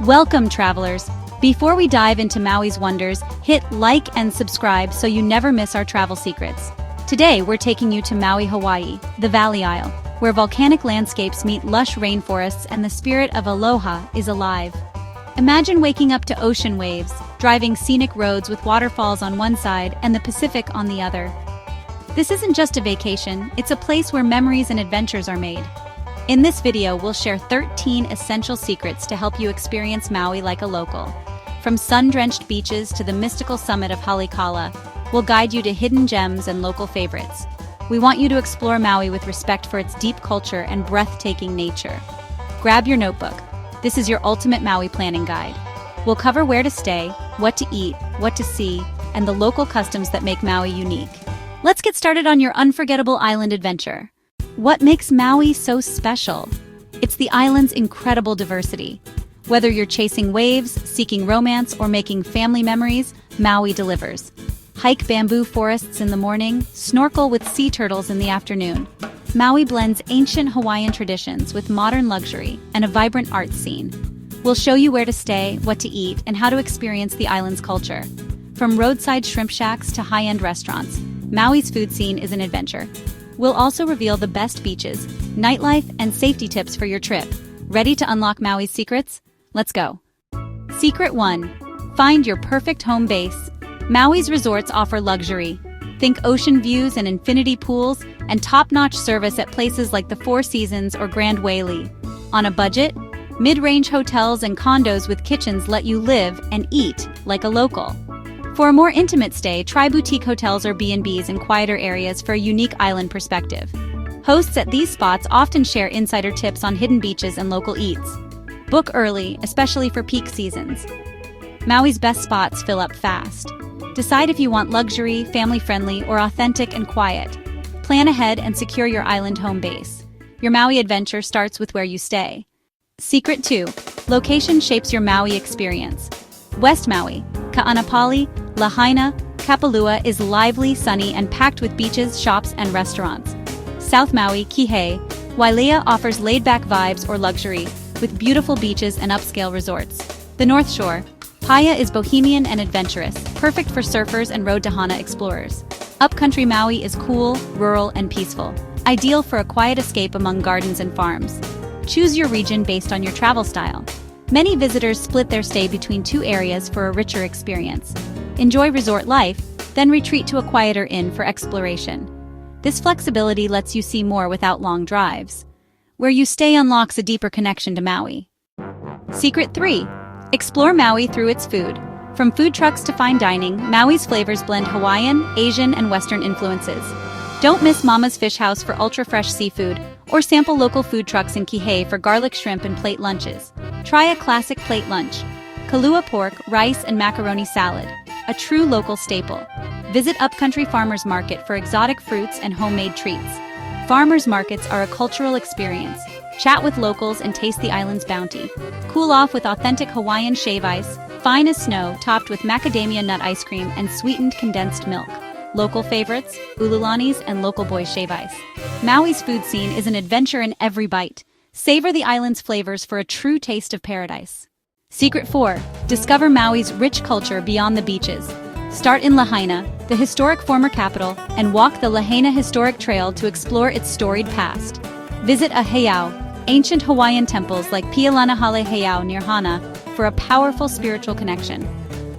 Welcome, travelers! Before we dive into Maui's wonders, hit like and subscribe so you never miss our travel secrets. Today, we're taking you to Maui, Hawaii, the Valley Isle, where volcanic landscapes meet lush rainforests and the spirit of aloha is alive. Imagine waking up to ocean waves, driving scenic roads with waterfalls on one side and the Pacific on the other. This isn't just a vacation, it's a place where memories and adventures are made. In this video, we'll share 13 essential secrets to help you experience Maui like a local. From sun-drenched beaches to the mystical summit of Haleakalā, we'll guide you to hidden gems and local favorites. We want you to explore Maui with respect for its deep culture and breathtaking nature. Grab your notebook. This is your ultimate Maui planning guide. We'll cover where to stay, what to eat, what to see, and the local customs that make Maui unique. Let's get started on your unforgettable island adventure. What makes Maui so special? It's the island's incredible diversity. Whether you're chasing waves, seeking romance, or making family memories, Maui delivers. Hike bamboo forests in the morning, snorkel with sea turtles in the afternoon. Maui blends ancient Hawaiian traditions with modern luxury and a vibrant art scene. We'll show you where to stay, what to eat, and how to experience the island's culture. From roadside shrimp shacks to high-end restaurants, Maui's food scene is an adventure. We'll also reveal the best beaches, nightlife, and safety tips for your trip. Ready to unlock Maui's secrets? Let's go. Secret 1. Find your perfect home base. Maui's resorts offer luxury. Think ocean views and infinity pools, and top-notch service at places like the Four Seasons or Grand Wailea. On a budget, mid-range hotels and condos with kitchens let you live and eat like a local. For a more intimate stay, try boutique hotels or B&Bs in quieter areas for a unique island perspective. Hosts at these spots often share insider tips on hidden beaches and local eats. Book early, especially for peak seasons. Maui's best spots fill up fast. Decide if you want luxury, family-friendly, or authentic and quiet. Plan ahead and secure your island home base. Your Maui adventure starts with where you stay. Secret 2. Location shapes your Maui experience. West Maui, Ka'anapali, Lahaina, Kapalua is lively, sunny, and packed with beaches, shops, and restaurants. South Maui, Kihei, Wailea offers laid-back vibes or luxury, with beautiful beaches and upscale resorts. The North Shore, Paia is bohemian and adventurous, perfect for surfers and road to Hana explorers. Upcountry Maui is cool, rural, and peaceful, ideal for a quiet escape among gardens and farms. Choose your region based on your travel style. Many visitors split their stay between two areas for a richer experience. Enjoy resort life, then retreat to a quieter inn for exploration. This flexibility lets you see more without long drives. Where you stay unlocks a deeper connection to Maui. Secret 3. Explore Maui through its food. From food trucks to fine dining, Maui's flavors blend Hawaiian, Asian, and Western influences. Don't miss Mama's Fish House for ultra-fresh seafood, or sample local food trucks in Kihei for garlic shrimp and plate lunches. Try a classic plate lunch. Kalua pork, rice, and macaroni salad, a true local staple. Visit Upcountry Farmers Market for exotic fruits and homemade treats. Farmers markets are a cultural experience. Chat with locals and taste the island's bounty. Cool off with authentic Hawaiian shave ice, fine as snow, topped with macadamia nut ice cream and sweetened condensed milk. Local favorites, ululanis and local boys shave ice. Maui's food scene is an adventure in every bite. Savor the island's flavors for a true taste of paradise. Secret 4. Discover Maui's rich culture beyond the beaches. Start in Lahaina, the historic former capital, and walk the Lahaina Historic Trail to explore its storied past. Visit a heiau, ancient Hawaiian temples like Pialanahale Heiau near Hana, for a powerful spiritual connection.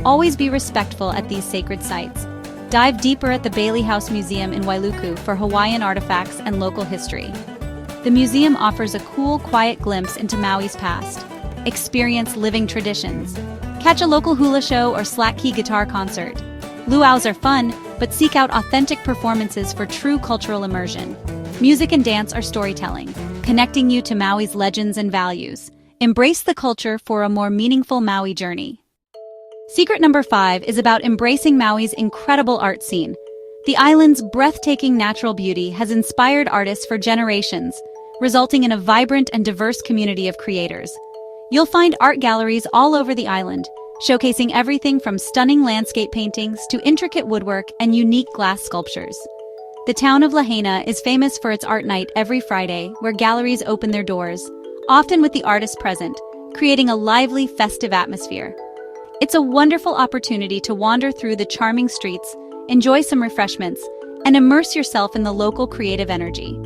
Always be respectful at these sacred sites. Dive deeper at the Bailey House Museum in Wailuku for Hawaiian artifacts and local history. The museum offers a cool, quiet glimpse into Maui's past. Experience living traditions. Catch a local hula show or slack key guitar concert. Luau's are fun, but seek out authentic performances for true cultural immersion. Music and dance are storytelling, connecting you to Maui's legends and values. Embrace the culture for a more meaningful Maui journey. Secret number 5 is about embracing Maui's incredible art scene. The island's breathtaking natural beauty has inspired artists for generations, resulting in a vibrant and diverse community of creators. You'll find art galleries all over the island, showcasing everything from stunning landscape paintings to intricate woodwork and unique glass sculptures. The town of Lahaina is famous for its art night every Friday, where galleries open their doors, often with the artists present, creating a lively, festive atmosphere. It's a wonderful opportunity to wander through the charming streets, enjoy some refreshments, and immerse yourself in the local creative energy.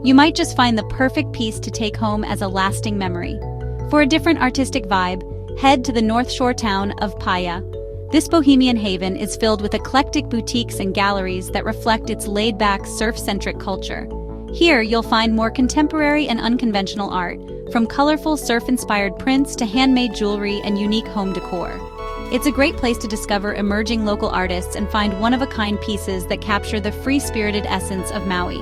You might just find the perfect piece to take home as a lasting memory. For a different artistic vibe, head to the North Shore town of Paia. This bohemian haven is filled with eclectic boutiques and galleries that reflect its laid-back, surf-centric culture. Here, you'll find more contemporary and unconventional art, from colorful surf-inspired prints to handmade jewelry and unique home decor. It's a great place to discover emerging local artists and find one-of-a-kind pieces that capture the free-spirited essence of Maui.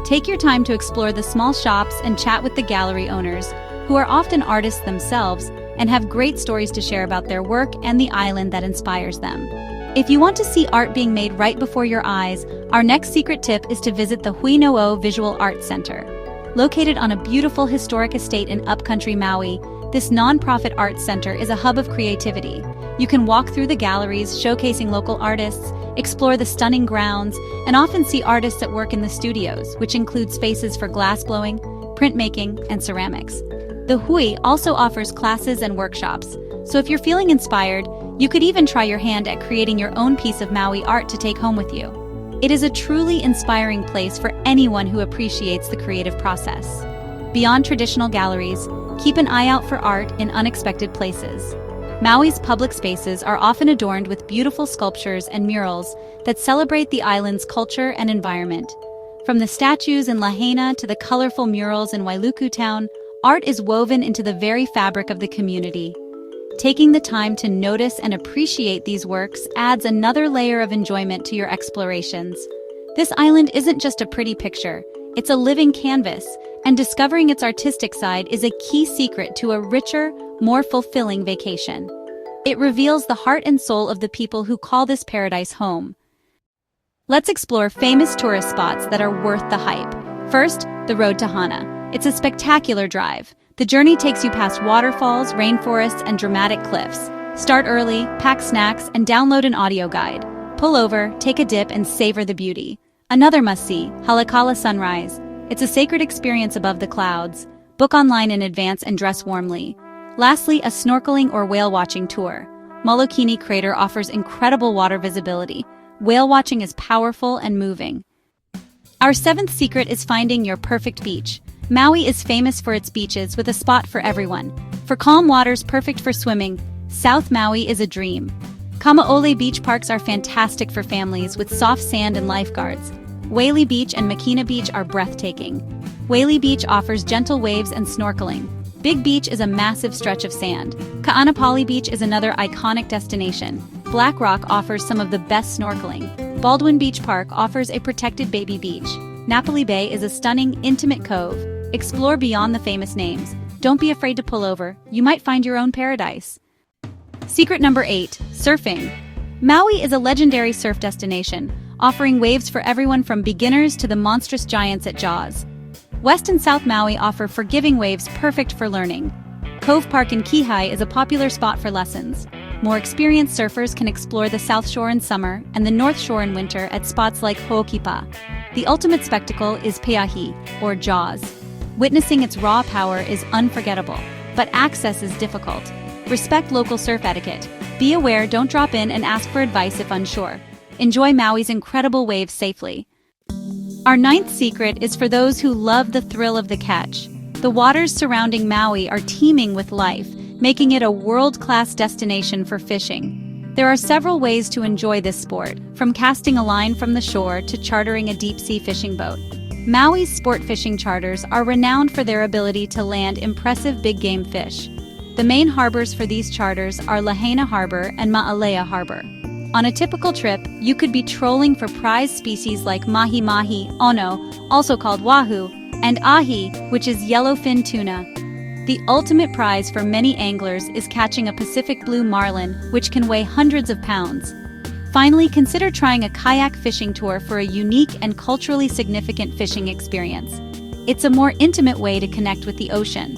Take your time to explore the small shops and chat with the gallery owners, who are often artists themselves and have great stories to share about their work and the island that inspires them. If you want to see art being made right before your eyes, our next secret tip is to visit the Huino'o Visual Arts Center. Located on a beautiful historic estate in upcountry Maui, this non-profit arts center is a hub of creativity. You can walk through the galleries showcasing local artists, explore the stunning grounds, and often see artists at work in the studios, which include spaces for glassblowing, printmaking, and ceramics. The Hui also offers classes and workshops, so if you're feeling inspired, you could even try your hand at creating your own piece of Maui art to take home with you. It is a truly inspiring place for anyone who appreciates the creative process. Beyond traditional galleries, keep an eye out for art in unexpected places. Maui's public spaces are often adorned with beautiful sculptures and murals that celebrate the island's culture and environment. From the statues in Lahaina to the colorful murals in Wailuku town, art is woven into the very fabric of the community. Taking the time to notice and appreciate these works adds another layer of enjoyment to your explorations. This island isn't just a pretty picture, it's a living canvas, and discovering its artistic side is a key secret to a richer, more fulfilling vacation. It reveals the heart and soul of the people who call this paradise home. Let's explore famous tourist spots that are worth the hype. First, the road to Hana. It's a spectacular drive. The journey takes you past waterfalls, rainforests, and dramatic cliffs. Start early, pack snacks, and download an audio guide. Pull over, take a dip, and savor the beauty. Another must-see, Haleakalā sunrise. It's a sacred experience above the clouds. Book online in advance and dress warmly. Lastly, a snorkeling or whale watching tour. Molokini Crater offers incredible water visibility. Whale watching is powerful and moving. Our seventh secret is finding your perfect beach. Maui is famous for its beaches with a spot for everyone. For calm waters perfect for swimming, South Maui is a dream. Kamaole beach parks are fantastic for families with soft sand and lifeguards. Wailea Beach and Makena Beach are breathtaking. Wailea Beach offers gentle waves and snorkeling. Big Beach is a massive stretch of sand. Ka'anapali Beach is another iconic destination. Black Rock offers some of the best snorkeling. Baldwin Beach Park offers a protected baby beach. Napoli Bay is a stunning, intimate cove. Explore beyond the famous names. Don't be afraid to pull over. You might find your own paradise. Secret number 8, surfing. Maui is a legendary surf destination, offering waves for everyone from beginners to the monstrous giants at Jaws. West and South Maui offer forgiving waves perfect for learning. Cove Park in Kihei is a popular spot for lessons. More experienced surfers can explore the South Shore in summer and the North Shore in winter at spots like Ho'okipa. The ultimate spectacle is Peahi, or Jaws. Witnessing its raw power is unforgettable, but access is difficult. Respect local surf etiquette. Be aware, don't drop in and ask for advice if unsure. Enjoy Maui's incredible waves safely. Our ninth secret is for those who love the thrill of the catch. The waters surrounding Maui are teeming with life, making it a world-class destination for fishing. There are several ways to enjoy this sport, from casting a line from the shore to chartering a deep-sea fishing boat. Maui's sport fishing charters are renowned for their ability to land impressive big-game fish. The main harbors for these charters are Lahaina Harbor and Wailea Harbor. On a typical trip, you could be trolling for prized species like mahi-mahi, ono, also called wahoo, and ahi, which is yellowfin tuna. The ultimate prize for many anglers is catching a Pacific blue marlin, which can weigh hundreds of pounds. Finally, consider trying a kayak fishing tour for a unique and culturally significant fishing experience. It's a more intimate way to connect with the ocean.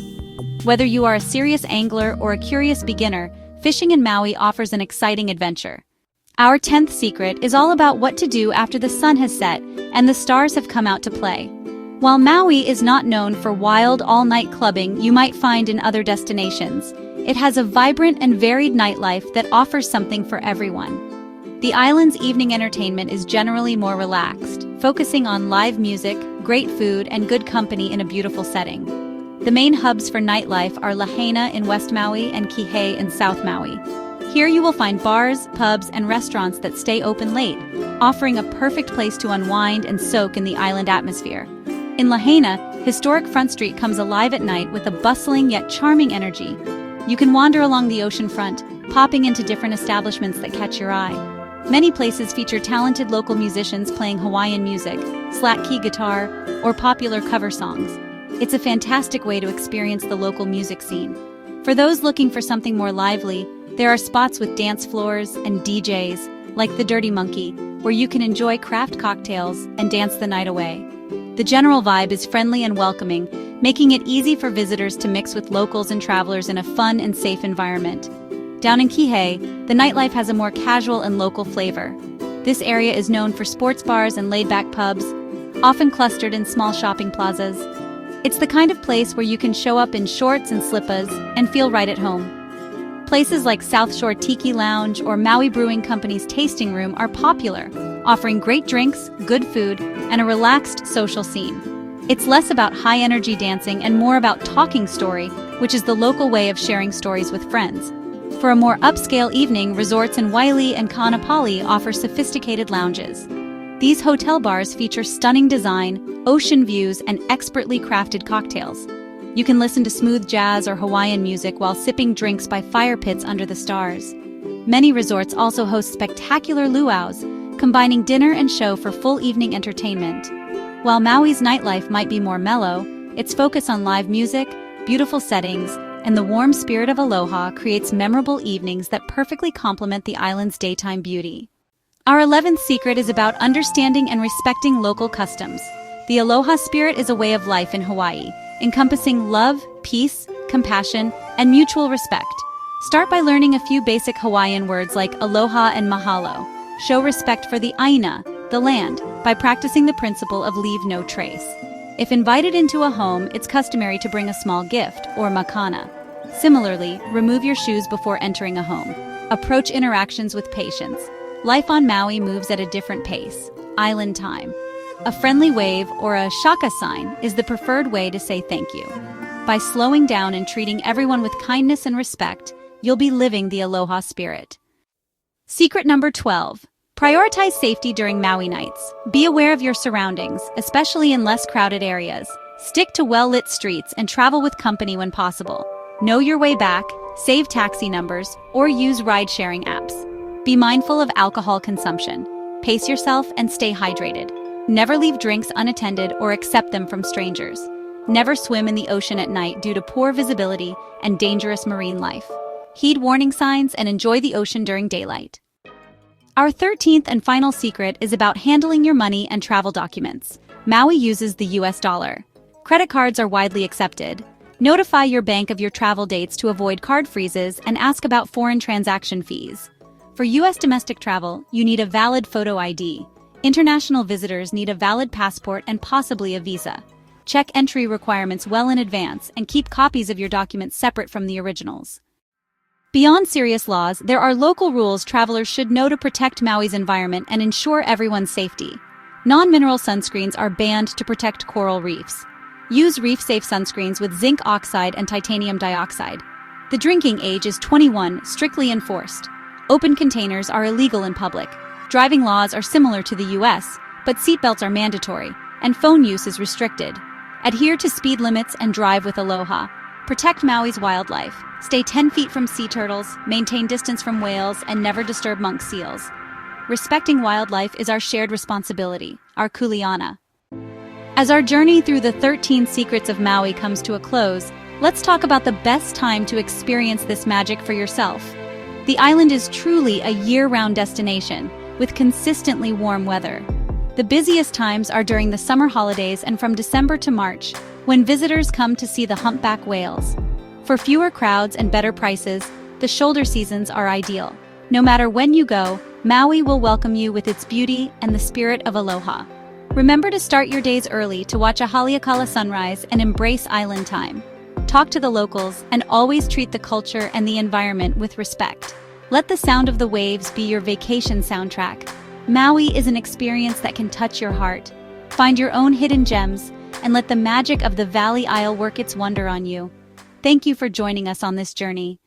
Whether you are a serious angler or a curious beginner, fishing in Maui offers an exciting adventure. Our 10th secret is all about what to do after the sun has set and the stars have come out to play. While Maui is not known for wild all-night clubbing you might find in other destinations, it has a vibrant and varied nightlife that offers something for everyone. The island's evening entertainment is generally more relaxed, focusing on live music, great food, and good company in a beautiful setting. The main hubs for nightlife are Lahaina in West Maui and Kihei in South Maui. Here you will find bars, pubs, and restaurants that stay open late, offering a perfect place to unwind and soak in the island atmosphere. In Lahaina, historic Front Street comes alive at night with a bustling yet charming energy. You can wander along the ocean front, popping into different establishments that catch your eye. Many places feature talented local musicians playing Hawaiian music, slack key guitar, or popular cover songs. It's a fantastic way to experience the local music scene. For those looking for something more lively, there are spots with dance floors and DJs, like the Dirty Monkey, where you can enjoy craft cocktails and dance the night away. The general vibe is friendly and welcoming, making it easy for visitors to mix with locals and travelers in a fun and safe environment. Down in Kihei, the nightlife has a more casual and local flavor. This area is known for sports bars and laid-back pubs, often clustered in small shopping plazas. It's the kind of place where you can show up in shorts and slippers and feel right at home. Places like South Shore Tiki Lounge or Maui Brewing Company's Tasting Room are popular, offering great drinks, good food, and a relaxed social scene. It's less about high-energy dancing and more about talking story, which is the local way of sharing stories with friends. For a more upscale evening, resorts in Wailea and Kaanapali offer sophisticated lounges. These hotel bars feature stunning design, ocean views, and expertly crafted cocktails. You can listen to smooth jazz or Hawaiian music while sipping drinks by fire pits under the stars. Many resorts also host spectacular luau's, combining dinner and show for full evening entertainment. While Maui's nightlife might be more mellow, its focus on live music, beautiful settings, and the warm spirit of aloha creates memorable evenings that perfectly complement the island's daytime beauty. Our 11th secret is about understanding and respecting local customs. The Aloha Spirit is a way of life in Hawaii, encompassing love, peace, compassion, and mutual respect. Start by learning a few basic Hawaiian words like aloha and mahalo. Show respect for the aina, the land, by practicing the principle of leave no trace. If invited into a home, it's customary to bring a small gift, or makena. Similarly, remove your shoes before entering a home. Approach interactions with patience. Life on Maui moves at a different pace. Island time. A friendly wave or a shaka sign is the preferred way to say thank you. By slowing down and treating everyone with kindness and respect, you'll be living the Aloha Spirit. Secret number 12. Prioritize safety during Maui nights. Be aware of your surroundings, especially in less crowded areas. Stick to well-lit streets and travel with company when possible. Know your way back, save taxi numbers, or use ride-sharing apps. Be mindful of alcohol consumption. Pace yourself and stay hydrated. Never leave drinks unattended or accept them from strangers. Never swim in the ocean at night due to poor visibility and dangerous marine life. Heed warning signs and enjoy the ocean during daylight. Our 13th and final secret is about handling your money and travel documents. Maui uses the US dollar. Credit cards are widely accepted. Notify your bank of your travel dates to avoid card freezes and ask about foreign transaction fees. For US domestic travel, you need a valid photo ID. International visitors need a valid passport and possibly a visa. Check entry requirements well in advance and keep copies of your documents separate from the originals. Beyond serious laws, there are local rules travelers should know to protect Maui's environment and ensure everyone's safety. Non-mineral sunscreens are banned to protect coral reefs. Use reef-safe sunscreens with zinc oxide and titanium dioxide. The drinking age is 21, strictly enforced. Open containers are illegal in public. Driving laws are similar to the US, but seatbelts are mandatory, and phone use is restricted. Adhere to speed limits and drive with aloha. Protect Maui's wildlife. Stay 10 feet from sea turtles, maintain distance from whales, and never disturb monk seals. Respecting wildlife is our shared responsibility, our kuleana. As our journey through the 13 secrets of Maui comes to a close, let's talk about the best time to experience this magic for yourself. The island is truly a year-round destination, with consistently warm weather. The busiest times are during the summer holidays and from December to March, when visitors come to see the humpback whales. For fewer crowds and better prices, the shoulder seasons are ideal. No matter when you go, Maui will welcome you with its beauty and the spirit of aloha. Remember to start your days early to watch a Haleakalā sunrise and embrace island time. Talk to the locals and always treat the culture and the environment with respect. Let the sound of the waves be your vacation soundtrack. Maui is an experience that can touch your heart. Find your own hidden gems and let the magic of the Valley Isle work its wonder on you. Thank you for joining us on this journey.